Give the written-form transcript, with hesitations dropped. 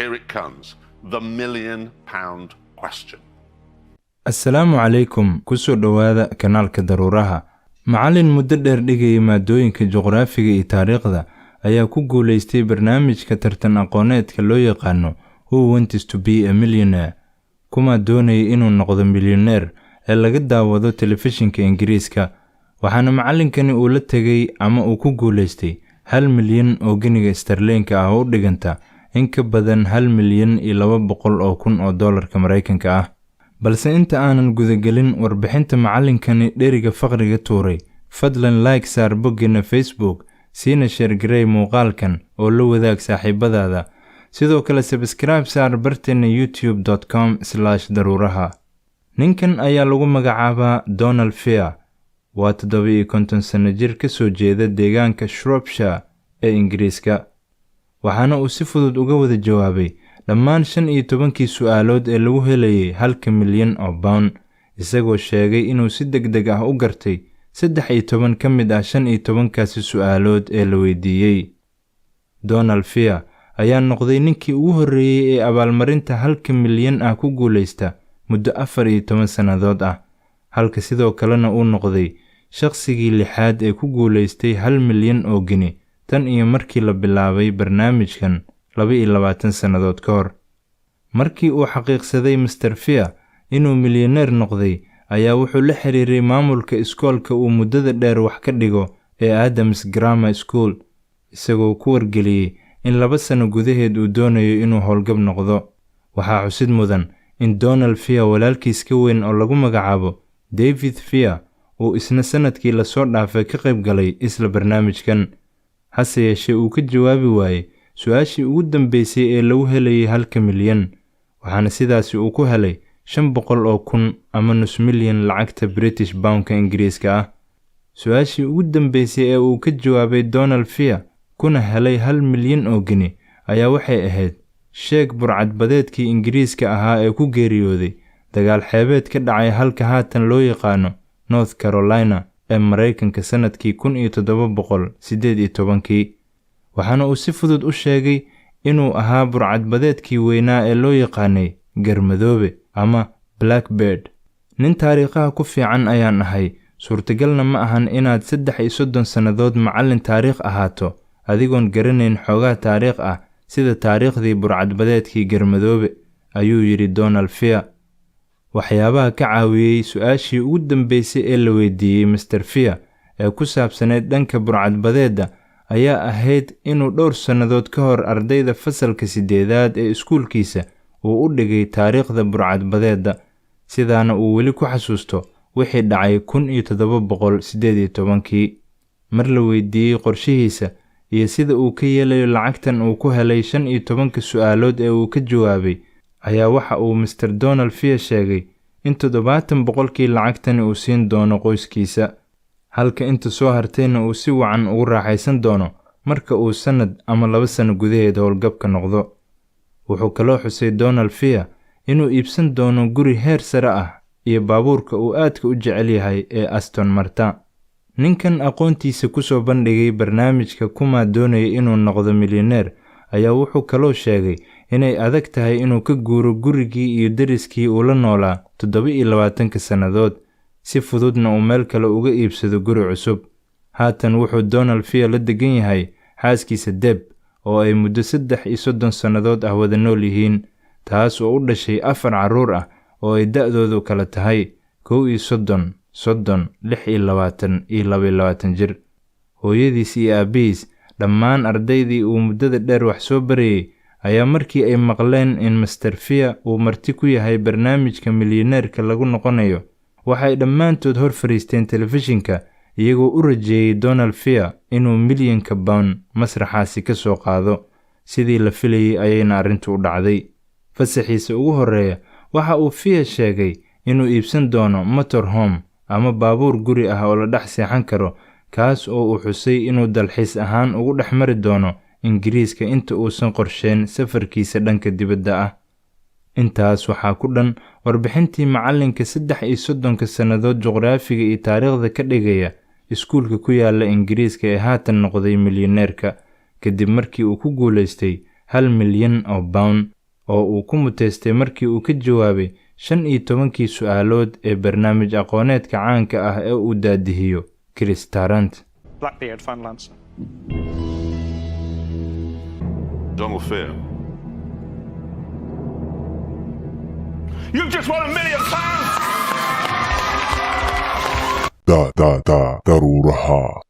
Here it comes, the £1,000,000 question. Assalaamu calaykum, kusoo dhowaada kanaalka daruuraha. Macallin muddo dheer dhigayay maadooyinka juqraafiga iyo taariikhda ayaa ku guuleystay barnaamijka tartan aqooneedka loo yaqaano Who Wants to be a Millionaire? Kuma doonayay inuu noqdo milyaneer ee laga daawado telefishinka Ingiriiska. Waxaana macallinkani uu la tegay ama uu ku guuleystay 1 milyan oo giniga sterlinka ah oo dhiganta in ka badan 1,200,000 oo doolarka Mareykanka ah. balse inta aanan gudagelin warbixinta macallinkani dheriga faqriga tuuray, fadlan like saar boggeena Facebook, siina share garay muuqaalkan oo la wadaag saaxiibadaada. Sidoo kale subscribe saar barteena youtube.com/daruuraha. Ninkan ayaa lagu magacaabaa Donald Fair. Waa 57 sano jir ka soo jeeda deegaanka Shropshire ee Ingiriiska. Waxaana uu si fudud uga wada jawaabay dhammaan 15 su'aalood ee lagu helayay 1 milyan oo pound, isagoo sheegay inuu si degdeg ah u gartay 13 ka mid ah 15kaasi su'aalood ee la weydiiyay. Donald Fair ayaa noqday ninkii ugu horreeyay ee abaalmarinta 1 milyan ah ku guuleysta muddo 14 sannadood ah, halka sidoo kalena uu noqday shakhsigii lixaad ee ku guuleystay 1 milyan oo gini tan iyo markii la bilaabay barnaamijkan 22 sannadood ka hor. Markii uu xaqiiqsaday Mr. Fair inuu milyaneer noqday, ayaa wuxuu la xiriiray maamulka iskoolka uu muddada dheer wax ka dhigo ee Adams Grammar School, isagoo ku wargeliyay in 2 sano gudaheed uu doonayo inuu howlgab noqdo. Waxaa xusid mudan in Donald Fair walaalkiis ka weyn oo lagu magacaabo David Fair uu isna sanadkii la soo dhaafay ka qayb galay isla barnaamijkan, hase yeeshee uu ka jawaabi waayay su'aashii ugu dambeysay ee lagu helayay 1 milyan, waxaana sidaasi uu ku helay 500,000 ama nus milyan lacagta British Poundka Ingiriiska ah. Su'aashii ugu dambeysay ee uu ka jawaabay Donald Fair kuna helay 1 milyan oo gini ayaa waxay ahayd sheeg burcadbadeedkii Ingiriiska ahaa ee ku geeriyooday dagaal xeebeed ka dhacay halka haatan loo yaqaano North Carolina ee Mareykanka sanadkii 1718. waxaana uu si fudud u sheegay inuu ahaa burcadbadeedkii weynaa ee loo yaqaanay garmadoobe ama Blackbeard. Nin taariikhaha ku fiican ayaan ahay, suurtagalna ma ahan inaad 33 sannadood macallin taariikh ahaato adigoon garanayn xoogaa taariikh ah sida taariikhdii burcadbadeedkii garmadoobe, ayuu yidhi Donald Fair. Waxyaabaha ka caawiyey su'aashii ugu dambeysay ee la weydiiyey Mr. Fair ee ku saabsaneyd dhanka burcadbadeedda ayaa ahayd inuu dhowr sannadood ka hor ardayda fasalka 8aad ee iskuulkiisa uu u dhigay taariikhda burcadbadeedda, sidaana uu weli ku xasuusto wixii dhacay 1718. Mar la weydiiyey qorshihiisa iyo sida uu ka yeelayo lacagtan uu ku helay 15 su'aalood ee uu ka jawaabay, ayaa waxa uu Mr. Donald Fair sheegay in 70% lacagtani uu siin doono qoyskiisa, halka inta soo hartayna uu si wacan ugu raaxaysan doono marka uu sanad ama 2 sano gudaheed howlgabka noqdo. Wuxuu kaloo xusay Donald Fair inuu iibsan doono guri heer sare ah iyo baabuurka uu aadka u jecel yahay ee Aston Martin. Ninkan aqoontiisa ku soo bandhigay barnaamijka Kuma doonaya inuu noqdo milyaneer ayaa wuxuu kaloo sheegay inay adag tahay inuu ka guuro gurigii iyo deriskii uu la noolaa 27 sannadood, si fududna uu meel kale uga iibsado guri cusub. Haatan wuxuu Donald Fair la degan yahay xaaskiisa Deb oo ay muddo 33 sannadood ah wada nool yihiin, taas oo u dhashay 4 carruur ah oo ay da'doodu kala tahay 31, 30, 26 iyo 22 jir. Hooyadiis iyo aabihiis, dhammaan ardaydii uu muddada dheer wax soo barayay, ayaa markii ay maqleen in Mr. Fair uu marti ku yahay barnaamijka milyaneerka lagu noqonayo, waxay dhammaantood hor fariisteen telefishinka iyagoo u rajeeyay Donald Fair inuu milyanka pound masraxaasi ka soo qaado. Sidii la filayay ayayna arrintu u dhacday. Fasaxiisa ugu horreeya waxa uu Fair sheegay inuu iibsan doono motorhome ama baabuur guri ah oo la dhex seexan karo, kaas oo uu xusay inuu dalxiis ahaan ugu dhex mari doono Ingiriiska inta uusan qorsheyn safarkiisa dhanka dibadda ah. Intaas waxaa ku dhan warbixintii macallinka 33 sannadood juqraafiga iyo taariikhda ka dhigaya iskuulka ku yaala Ingiriiska ee haatan noqday milyaneerka, kadib markii uu ku guuleystay 1 milyan oo pound. oo uu ku muteystay markii uu ka jawaabay 15 su'aalood ee barnaamij aqooneedka caanka ah ee uu daadihiyo Chris Tarrant. Blackbeard, final answer. Donald Fear. You've just won £1 million! daruuraha